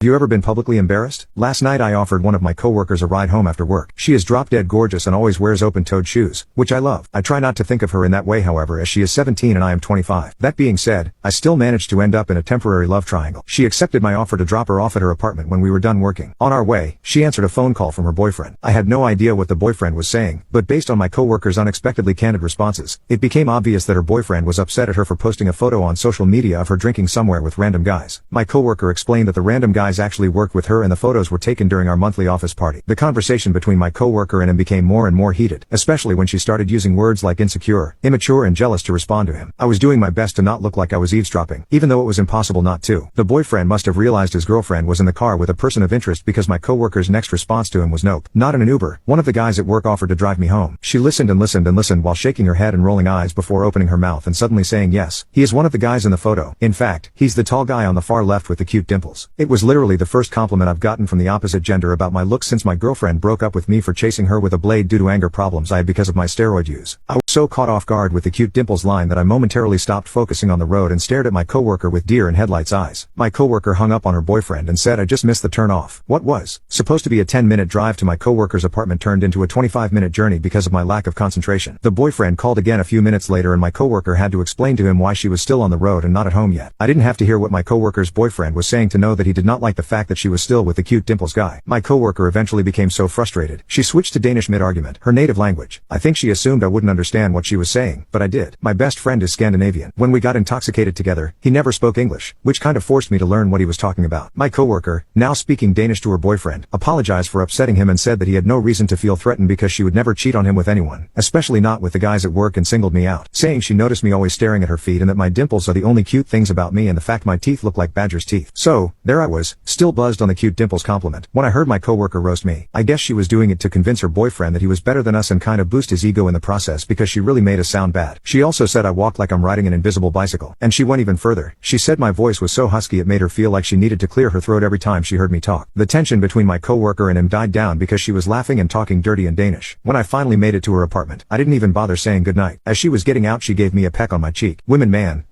Have you ever been publicly embarrassed? Last night I offered one of my coworkers a ride home after work. She is drop-dead gorgeous and always wears open-toed shoes, which I love. I try not to think of her in that way however, as she is 17 and I am 25. That being said, I still managed to end up in a temporary love triangle. She accepted my offer to drop her off at her apartment when we were done working. On our way, she answered a phone call from her boyfriend. I had no idea what the boyfriend was saying, but based on my coworker's unexpectedly candid responses, it became obvious that her boyfriend was upset at her for posting a photo on social media of her drinking somewhere with random guys. My coworker explained that the random guys actually worked with her and the photos were taken during our monthly office party. The conversation between my coworker and him became more and more heated, especially when she started using words like insecure, immature and jealous to respond to him. I was doing my best to not look like I was eavesdropping, even though it was impossible not to. The boyfriend must have realized his girlfriend was in the car with a person of interest because my coworker's next response to him was nope. Not in an Uber. One of the guys at work offered to drive me home. She listened and listened and listened while shaking her head and rolling eyes before opening her mouth and suddenly saying yes. He is one of the guys in the photo. In fact, he's the tall guy on the far left with the cute dimples. It was literally the first compliment I've gotten from the opposite gender about my looks since my girlfriend broke up with me for chasing her with a blade due to anger problems I had because of my steroid use. I was so caught off guard with the cute dimples line that I momentarily stopped focusing on the road and stared at my coworker with deer in headlights eyes. My coworker hung up on her boyfriend and said I just missed the turn off. What was supposed to be a 10-minute drive to my coworker's apartment turned into a 25-minute journey because of my lack of concentration. The boyfriend called again a few minutes later and my coworker had to explain to him why she was still on the road and not at home yet. I didn't have to hear what my coworker's boyfriend was saying to know that he did not like the fact that she was still with the cute dimples guy. My coworker eventually became so frustrated, she switched to Danish mid-argument, her native language. I think she assumed I wouldn't understand what she was saying, but I did. My best friend is Scandinavian. When we got intoxicated together, he never spoke English, which kind of forced me to learn what he was talking about. My coworker, now speaking Danish to her boyfriend, apologized for upsetting him and said that he had no reason to feel threatened because she would never cheat on him with anyone, especially not with the guys at work, and singled me out, saying she noticed me always staring at her feet and that my dimples are the only cute things about me and the fact my teeth look like badger's teeth. So, there I was, still buzzed on the cute dimples compliment, when I heard my coworker roast me. I guess she was doing it to convince her boyfriend that he was better than us and kind of boost his ego in the process because she really made us sound bad. She also said I walked like I'm riding an invisible bicycle. And she went even further. She said my voice was so husky it made her feel like she needed to clear her throat every time she heard me talk. The tension between my coworker and him died down because she was laughing and talking dirty in Danish. When I finally made it to her apartment, I didn't even bother saying goodnight. As she was getting out she gave me a peck on my cheek. Women,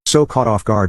so caught off guard.